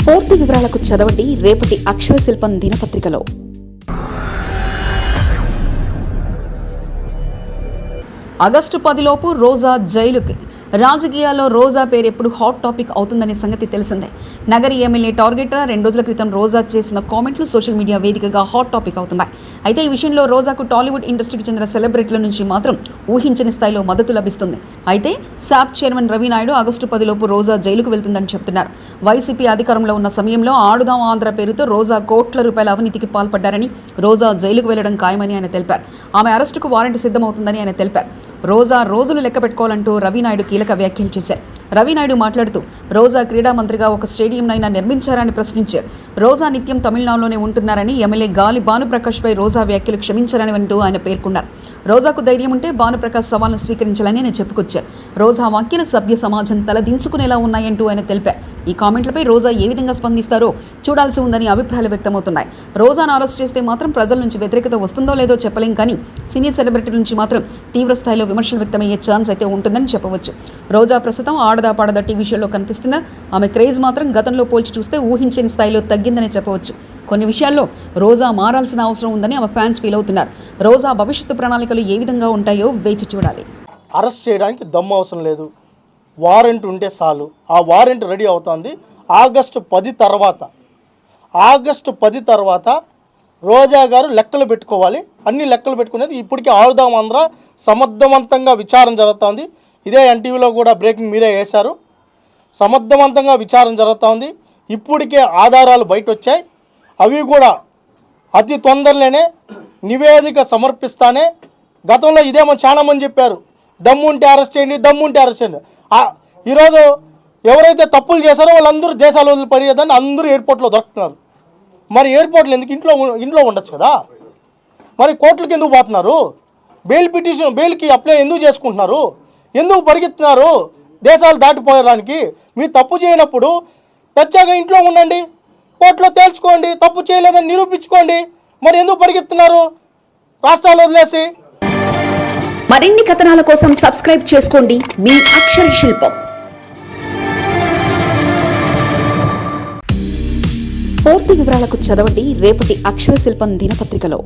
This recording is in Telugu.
పూర్తి వివరాలకు చదవండి రేపటి అక్షర శిల్పం దినపత్రికలో. ఆగస్టు 10లోపు రోజా జైలుకి. రాజకీయాల్లో రోజా పేరు ఎప్పుడు హాట్ టాపిక్ అవుతుందనే సంగతి తెలిసిందే. నగరి ఎమ్మెల్యే టార్గెట్ 2 రోజుల క్రితం రోజా చేసిన కామెంట్లు సోషల్ మీడియా వేదికగా హాట్ టాపిక్ అవుతున్నాయి. అయితే ఈ విషయంలో రోజాకు టాలీవుడ్ ఇండస్ట్రీకి చెందిన సెలబ్రిటీల నుంచి మాత్రం ఊహించని స్థాయిలో మద్దతు లభిస్తుంది. అయితే శాప్ చైర్మన్ రవి నాయుడు ఆగస్టు 10లోపు రోజా జైలుకు వెళ్తుందని చెప్తున్నారు. వైసీపీ అధికారంలో ఉన్న సమయంలో ఆడుదాం ఆంధ్ర పేరుతో రోజా కోట్ల రూపాయల అవినీతికి పాల్పడ్డారని, రోజా జైలుకు వెళ్లడం ఖాయమని ఆయన తెలిపారు. ఆమె అరెస్టుకు వారెంట్ సిద్ధమవుతుందని ఆయన తెలిపారు. రోజా రోజులు లెక్క పెట్టుకోవాలంటూ రవినాయుడు కీలక వ్యాఖ్యలు చేశారు. రవినాయుడు మాట్లాడుతూ రోజా క్రీడా మంత్రిగా ఒక స్టేడియంనైనా నిర్మించారని ప్రశ్నించారు. రోజా నిత్యం తమిళనాడులోనే ఉంటున్నారని, ఎమ్మెల్యే గాలి భానుప్రకాష్పై రోజా వ్యాఖ్యలు క్షమించారని అంటూ ఆయన పేర్కొన్నారు. రోజాకు ధైర్యం ఉంటే భానుప్రకాష్ సవాల్ను స్వీకరించాలని ఆయన చెప్పుకొచ్చారు. రోజా వ్యాఖ్యలు సభ్య సమాజం తలదించుకునేలా ఉన్నాయంటూ ఆయన తెలిపారు. ఈ కామెంట్లపై రోజా ఏ విధంగా స్పందిస్తారో చూడాల్సి ఉందని అభిప్రాయాలు వ్యక్తమవుతున్నాయి. రోజాను అరెస్ట్ చేస్తే మాత్రం ప్రజల నుంచి వ్యతిరేకత వస్తుందో లేదో చెప్పలేం, కానీ సినీ సెలబ్రిటీ నుంచి మాత్రం తీవ్ర స్థాయిలో విమర్శలు వ్యక్తమయ్యే ఛాన్స్ అయితే ఉంటుందని చెప్పవచ్చు. రోజా ప్రస్తుతం ఆడదా పాడదా టీవీ షోలో కనిపిస్తున్న ఆమె క్రేజ్ మాత్రం గతంలో పోల్చి చూస్తే ఊహించని స్థాయిలో తగ్గిందని చెప్పవచ్చు. కొన్ని విషయాల్లో రోజా మారాల్సిన అవసరం ఉందని ఆమె ఫ్యాన్స్ ఫీల్ అవుతున్నారు. రోజా భవిష్యత్తు ప్రణాళికలు ఏ విధంగా ఉంటాయో వేచి చూడాలి. అరెస్ట్ చేయడానికి దమ్ము అవసరం లేదు, వారెంట్ ఉంటే చాలు. ఆ వారెంట్ రెడీ అవుతోంది. ఆగస్టు 10 తర్వాత రోజా గారు లెక్కలు పెట్టుకోవాలి. అన్ని లెక్కలు పెట్టుకునేది ఇప్పటికీ ఆడుదాం ఆంధ్ర సమర్థవంతంగా విచారణ జరుగుతోంది. ఇదే ఎన్టీవీలో కూడా బ్రేకింగ్ మీరే వేశారు. సమర్థవంతంగా విచారణ జరుగుతోంది. ఇప్పటికే ఆధారాలు బయట వచ్చాయి. అవి కూడా అతి తొందరలోనే నివేదిక సమర్పిస్తానే. గతంలో ఇదేమో చాలామంది చెప్పారు, దమ్ముంటే అరెస్ట్ చేయండి, దమ్ముంటే అరెస్ట్ చేయండి. ఈరోజు ఎవరైతే తప్పులు చేశారో వాళ్ళందరూ దేశాలు వదిలి పరిగెత్తండి, అందరూ ఎయిర్పోర్ట్లో దొరుకుతున్నారు. మరి ఎయిర్పోర్ట్లో ఎందుకు? ఇంట్లో ఉండొచ్చు కదా. మరి కోర్టులకు ఎందుకు పోతున్నారు? బెయిల్కి అప్లై ఎందుకు చేసుకుంటున్నారు? ఎందుకు పరిగెత్తున్నారు దేశాలు దాటిపోయడానికి? మీరు తప్పు చేయనప్పుడు తెచ్చాక ఇంట్లో ఉండండి, కోర్టులో తేల్చుకోండి, తప్పు చేయలేదని నిరూపించుకోండి. మరి ఎందుకు పరిగెత్తున్నారు రాష్ట్రాలు వదిలేసి? మరిన్ని కథనాల కోసం సబ్స్క్రైబ్ చేసుకోండి మీ అక్షర శిల్పం. పూర్తి వివరాలకు చదవండి రేపటి అక్షర శిల్పం దినపత్రికలో.